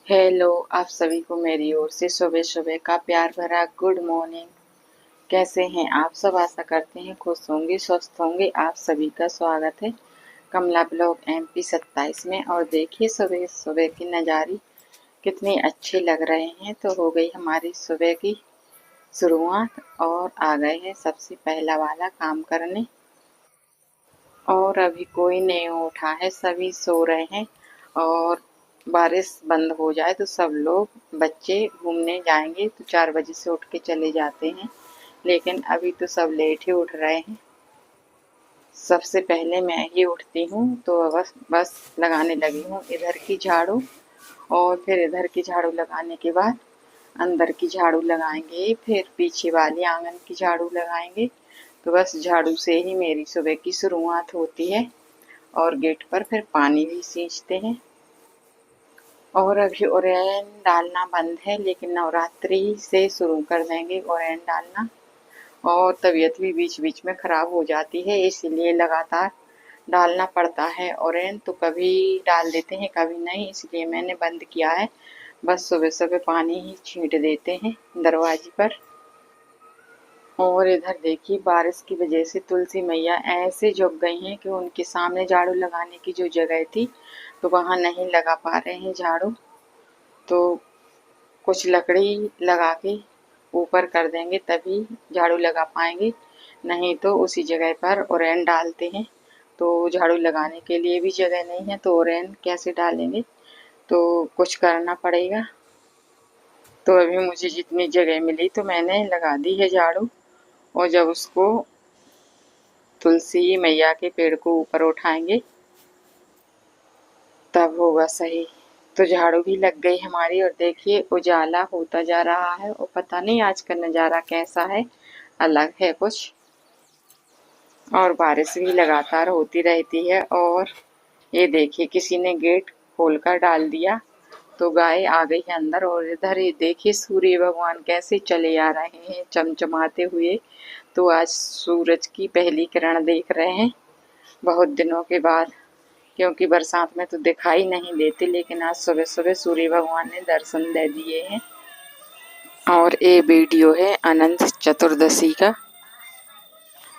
Hello, आप सभी को मेरी ओर से सुबह सुबह का प्यार भरा गुड मॉर्निंग। कैसे हैं आप सब? आशा करते हैं खुश होंगे, स्वस्थ होंगे। आप सभी का स्वागत है कमला ब्लॉग MP 27 में। और देखिए सुबह सुबह की नज़ारे कितने अच्छे लग रहे हैं। तो हो गई हमारी सुबह की शुरुआत और आ गए हैं सबसे पहला वाला काम करने। और अभी कोई नहीं उठा है, सभी सो रहे हैं। और बारिश बंद हो जाए तो सब लोग बच्चे घूमने जाएंगे तो 4 बजे से उठ के चले जाते हैं, लेकिन अभी तो सब लेट ही उठ रहे हैं। सबसे पहले मैं ही उठती हूँ तो बस लगाने लगी हूँ इधर की झाड़ू। और फिर इधर की झाड़ू लगाने के बाद अंदर की झाड़ू लगाएंगे, फिर पीछे वाली आंगन की झाड़ू लगाएंगे। तो बस झाड़ू से ही मेरी सुबह की शुरुआत होती है। और गेट पर फिर पानी भी सींचते हैं। और अभी ओरेन डालना बंद है, लेकिन नवरात्रि से शुरू कर देंगे ओरेन डालना। और तबीयत भी बीच बीच में ख़राब हो जाती है, इसीलिए लगातार डालना पड़ता है ओरेन। तो कभी डाल देते हैं कभी नहीं, इसलिए मैंने बंद किया है। बस सुबह सुबह पानी ही छींट देते हैं दरवाजे पर। और इधर देखिए बारिश की वजह से तुलसी मैया ऐसे झुक गई हैं कि उनके सामने झाड़ू लगाने की जो जगह थी तो वहाँ नहीं लगा पा रहे हैं झाड़ू। तो कुछ लकड़ी लगा के ऊपर कर देंगे तभी झाड़ू लगा पाएंगे, नहीं तो उसी जगह पर ओरेन डालते हैं। तो झाड़ू लगाने के लिए भी जगह नहीं है तो ओरेन कैसे डालेंगे, तो कुछ करना पड़ेगा। तो अभी मुझे जितनी जगह मिली तो मैंने लगा दी है झाड़ू। और जब उसको तुलसी मैया के पेड़ को ऊपर उठाएंगे तब होगा सही। तो झाड़ू भी लग गई हमारी और देखिए उजाला होता जा रहा है। और पता नहीं आज का नज़ारा कैसा है, अलग है कुछ। और बारिश भी लगातार होती रहती है। और ये देखिए किसी ने गेट खोलकर डाल दिया तो गाय आ गई है अंदर। और इधर ये देखिए सूर्य भगवान कैसे चले आ रहे हैं चमचमाते हुए। तो आज सूरज की पहली किरण देख रहे हैं बहुत दिनों के बाद, क्योंकि बरसात में तो दिखाई नहीं देते, लेकिन आज सुबह सुबह सूर्य भगवान ने दर्शन दे दिए हैं। और ये वीडियो है अनंत चतुर्दशी का।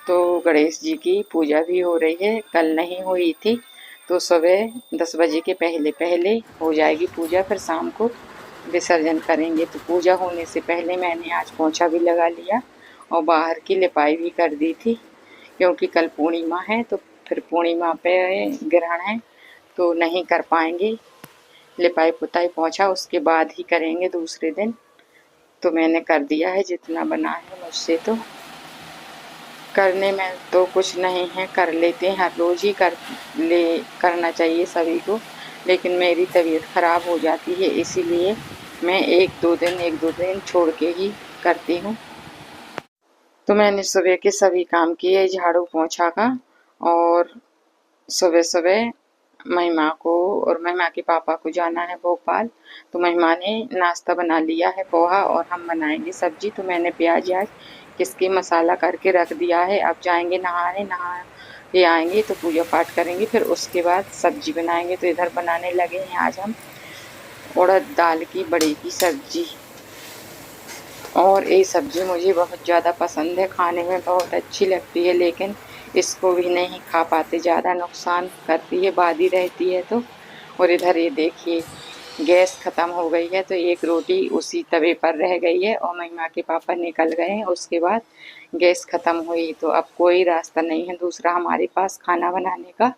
तो गणेश जी की पूजा भी हो रही है, कल नहीं हुई थी। तो सुबह 10 बजे के पहले पहले हो जाएगी पूजा, फिर शाम को विसर्जन करेंगे। तो पूजा होने से पहले मैंने आज पोंछा भी लगा लिया और बाहर की लिपाई भी कर दी थी, क्योंकि कल पूर्णिमा है। तो फिर पूर्णिमा पे ग्रहण है तो नहीं कर पाएंगे लिपाई पुताई, पोंछा उसके बाद ही करेंगे दूसरे दिन। तो मैंने कर दिया है जितना बना है मुझसे। तो करने में तो कुछ नहीं है, कर लेते हैं, हर रोज़ ही करना चाहिए सभी को। लेकिन मेरी तबीयत ख़राब हो जाती है, इसीलिए मैं एक दो दिन छोड़ के ही करती हूँ। तो मैंने सुबह के सभी काम किए झाड़ू पोंछा का। और सुबह सुबह महिमा को और महिमा के पापा को जाना है भोपाल। तो महिमा ने नाश्ता बना लिया है पोहा, और हम बनाएंगे सब्जी। तो मैंने प्याज याज किसके मसाला करके रख दिया है। अब जाएंगे नहाने, नहा के आएंगे तो पूजा पाठ करेंगे, फिर उसके बाद सब्जी बनाएंगे। तो इधर बनाने लगे हैं आज हम उड़द दाल की बड़ी की सब्जी। और ये सब्जी मुझे बहुत ज़्यादा पसंद है, खाने में बहुत अच्छी लगती है, लेकिन इसको भी नहीं खा पाते, ज़्यादा नुकसान करती है, बादी रहती है। तो और इधर ये देखिए गैस ख़त्म हो गई है तो एक रोटी उसी तवे पर रह गई है और महिमा के पापा निकल गए हैं। उसके बाद गैस ख़त्म हुई तो अब कोई रास्ता नहीं है दूसरा हमारे पास खाना बनाने का।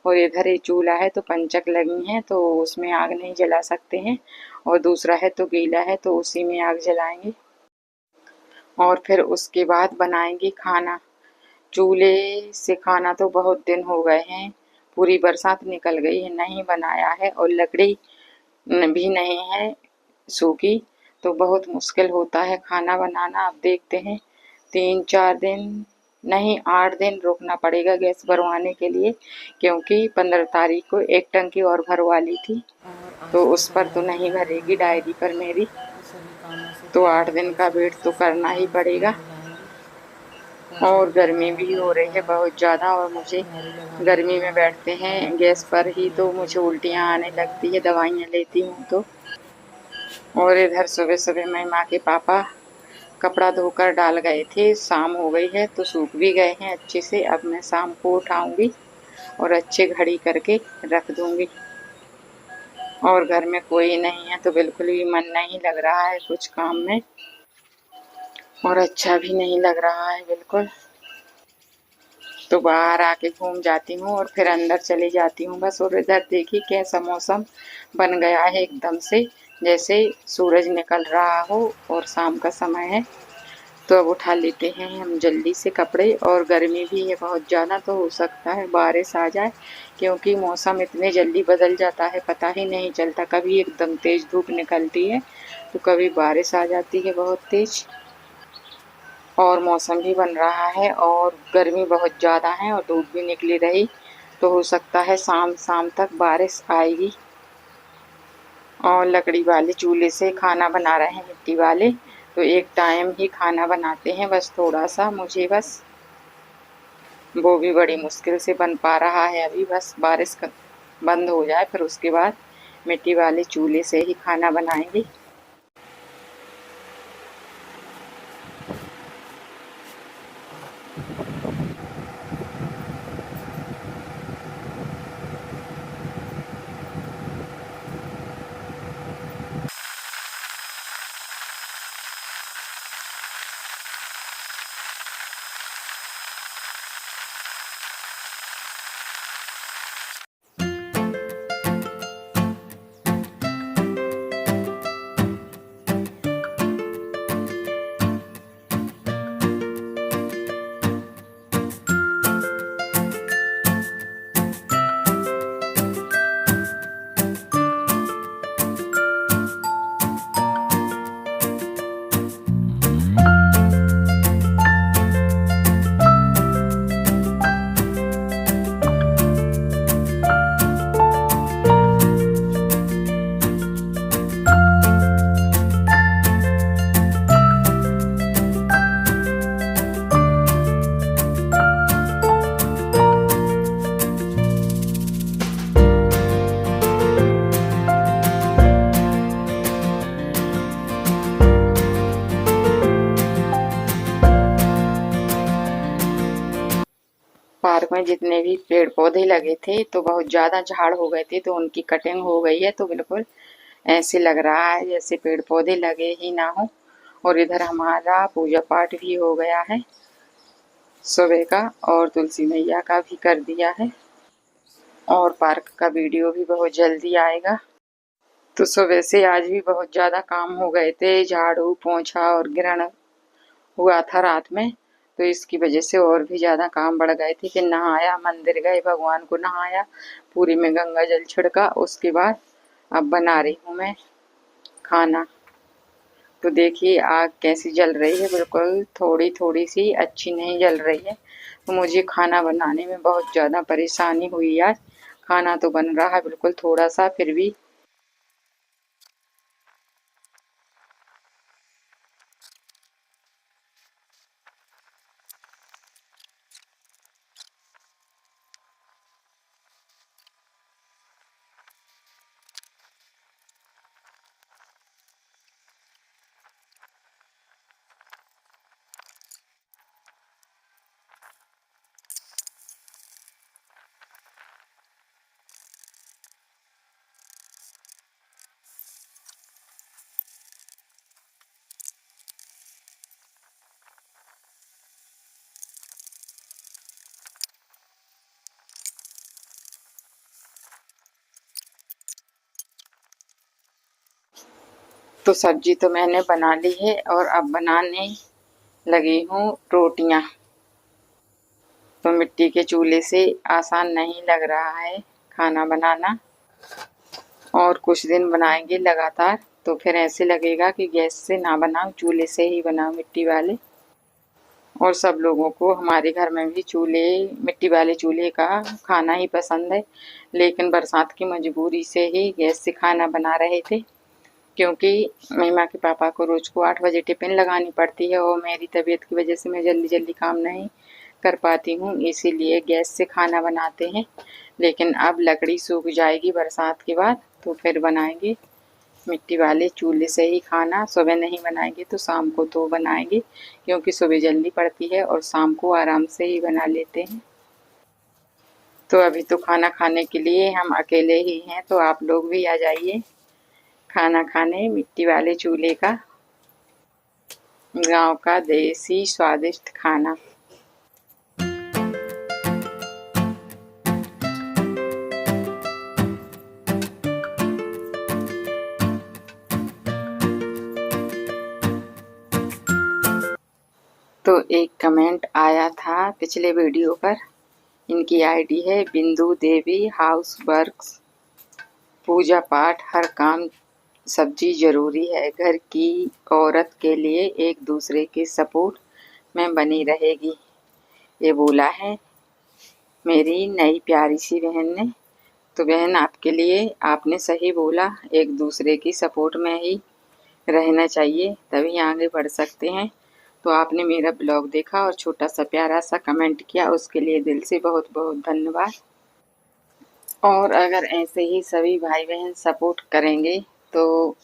और इधर ये चूल्हा है तो पंचक लगी हैं तो उसमें आग नहीं जला सकते हैं, और दूसरा है तो गीला है तो उसी में आग जलाएंगे। और फिर उसके बाद बनाएंगे खाना। चूल्हे से खाना तो बहुत दिन हो गए हैं, पूरी बरसात निकल गई है, नहीं बनाया है। और लकड़ी भी नहीं है सूखी, तो बहुत मुश्किल होता है खाना बनाना। अब देखते हैं 3-4 दिन नहीं 8 दिन रुकना पड़ेगा गैस भरवाने के लिए, क्योंकि 15 तारीख को एक टंकी और भरवा ली थी तो उस पर तो नहीं भरेगी डायरी पर मेरी। तो 8 दिन का वेट तो करना ही पड़ेगा। और गर्मी भी हो रही है बहुत ज़्यादा, और मुझे गर्मी में बैठते हैं गैस पर ही तो मुझे उल्टियाँ आने लगती है दवाइयाँ लेती हूँ तो। और इधर सुबह सुबह मैं माँ के पापा कपड़ा धोकर डाल गए थे, शाम हो गई है तो सूख भी गए हैं अच्छे से। अब मैं शाम को उठाऊंगी और अच्छे घड़ी करके रख दूंगी। और घर में कोई नहीं है तो बिल्कुल भी मन नहीं लग रहा है कुछ काम में, और अच्छा भी नहीं लग रहा है बिल्कुल। तो बाहर आके घूम जाती हूँ और फिर अंदर चली जाती हूँ बस। और इधर देखिए कैसा मौसम बन गया है एकदम से, जैसे सूरज निकल रहा हो और शाम का समय है। तो अब उठा लेते हैं हम जल्दी से कपड़े। और गर्मी भी है बहुत ज़्यादा, तो हो सकता है बारिश आ जाए, क्योंकि मौसम इतने जल्दी बदल जाता है पता ही नहीं चलता। कभी एकदम तेज़ धूप निकलती है तो कभी बारिश आ जाती है बहुत तेज़। और मौसम भी बन रहा है और गर्मी बहुत ज़्यादा है और धूप भी निकली रही तो हो सकता है शाम तक बारिश आएगी। और लकड़ी वाले चूल्हे से खाना बना रहे हैं, मिट्टी वाले, तो एक टाइम ही खाना बनाते हैं बस, थोड़ा सा मुझे बस, वो भी बड़ी मुश्किल से बन पा रहा है अभी। बस बारिश बंद हो जाए फिर उसके बाद मिट्टी वाले चूल्हे से ही खाना बनाएंगे। पार्क में जितने भी पेड़ पौधे लगे थे तो बहुत ज़्यादा झाड़ हो गए थे, तो उनकी कटिंग हो गई है। तो बिल्कुल ऐसे लग रहा है जैसे पेड़ पौधे लगे ही ना हो। और इधर हमारा पूजा पाठ भी हो गया है सुबह का, और तुलसी मैया का भी कर दिया है। और पार्क का वीडियो भी बहुत जल्दी आएगा। तो सुबह से आज भी बहुत ज़्यादा काम हो गए थे, झाड़ू पोंछा और गिरण हुआ था रात में, तो इसकी वजह से और भी ज़्यादा काम बढ़ गए थे। कि नहाया, मंदिर गए, भगवान को नहाया, पूरी में गंगा जल छिड़का, उसके बाद अब बना रही हूँ मैं खाना। तो देखिए आग कैसी जल रही है, बिल्कुल थोड़ी थोड़ी सी, अच्छी नहीं जल रही है। तो मुझे खाना बनाने में बहुत ज़्यादा परेशानी हुई आज। खाना तो बन रहा है बिल्कुल थोड़ा सा, फिर भी तो सब्जी तो मैंने बना ली है और अब बनाने लगी हूँ रोटियाँ। तो मिट्टी के चूल्हे से आसान नहीं लग रहा है खाना बनाना, और कुछ दिन बनाएंगे लगातार तो फिर ऐसे लगेगा कि गैस से ना बनाओ, चूल्हे से ही बनाओ मिट्टी वाले। और सब लोगों को हमारे घर में भी मिट्टी वाले चूल्हे का खाना ही पसंद है, लेकिन बरसात की मजबूरी से ही गैस से खाना बना रहे थे, क्योंकि महिमा के पापा को रोज को 8 बजे टिफिन लगानी पड़ती है और मेरी तबीयत की वजह से मैं जल्दी जल्दी काम नहीं कर पाती हूँ, इसीलिए गैस से खाना बनाते हैं। लेकिन अब लकड़ी सूख जाएगी बरसात के बाद तो फिर बनाएंगे मिट्टी वाले चूल्हे से ही खाना। सुबह नहीं बनाएंगे तो शाम को तो बनाएंगे, क्योंकि सुबह जल्दी पड़ती है और शाम को आराम से ही बना लेते हैं। तो अभी तो खाना खाने के लिए हम अकेले ही हैं, तो आप लोग भी आ जाइए खाना खाने मिट्टी वाले चूल्हे का, गांव का देसी स्वादिष्ट खाना। तो एक कमेंट आया था पिछले वीडियो पर। इनकी आईडी है बिंदु देवी हाउस वर्क्स। पूजा पाठ हर काम सब्जी जरूरी है, घर की औरत के लिए एक दूसरे के सपोर्ट में बनी रहेगी, ये बोला है मेरी नई प्यारी सी बहन ने। तो बहन आपके लिए आपने सही बोला, एक दूसरे की सपोर्ट में ही रहना चाहिए, तभी आगे बढ़ सकते हैं। तो आपने मेरा ब्लॉग देखा और छोटा सा प्यारा सा कमेंट किया, उसके लिए दिल से बहुत बहुत धन्यवाद। और अगर ऐसे ही सभी भाई बहन सपोर्ट करेंगे तो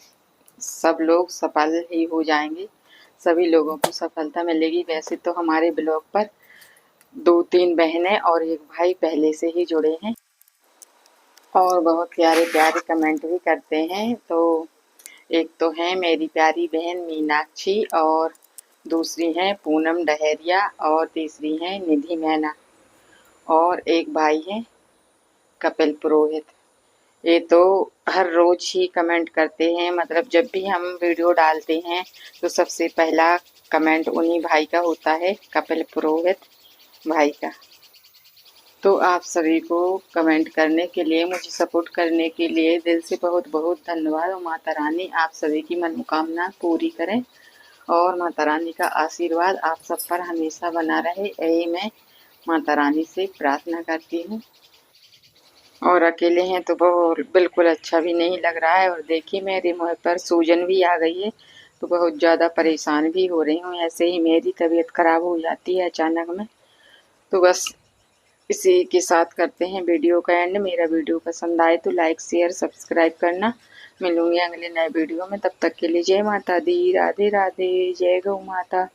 सब लोग सफल ही हो जाएंगे, सभी लोगों को सफलता मिलेगी। वैसे तो हमारे ब्लॉग पर 2-3 बहनें और एक भाई पहले से ही जुड़े हैं और बहुत प्यारे प्यारे कमेंट भी करते हैं। तो एक तो है मेरी प्यारी बहन मीनाक्षी, और दूसरी हैं पूनम डहरिया, और तीसरी हैं निधि मैना, और एक भाई है कपिल पुरोहित। ये तो हर रोज ही कमेंट करते हैं, मतलब जब भी हम वीडियो डालते हैं तो सबसे पहला कमेंट उन्हीं भाई का होता है, कपिल पुरोहित भाई का। तो आप सभी को कमेंट करने के लिए, मुझे सपोर्ट करने के लिए दिल से बहुत बहुत धन्यवाद। और माता रानी आप सभी की मनोकामना पूरी करें और माता रानी का आशीर्वाद आप सब पर हमेशा बना रहे, यही मैं माता रानी से प्रार्थना करती हूँ। और अकेले हैं तो वो बिल्कुल अच्छा भी नहीं लग रहा है, और देखिए मेरे मुँह पर सूजन भी आ गई है, तो बहुत ज़्यादा परेशान भी हो रही हूँ। ऐसे ही मेरी तबीयत खराब हो जाती है अचानक में। तो बस इसी के साथ करते हैं वीडियो का एंड। मेरा वीडियो पसंद आए तो लाइक शेयर सब्सक्राइब करना। मिलूंगी अगले नए वीडियो में, तब तक के लिए जय माता दी, राधे राधे, जय गौ माता।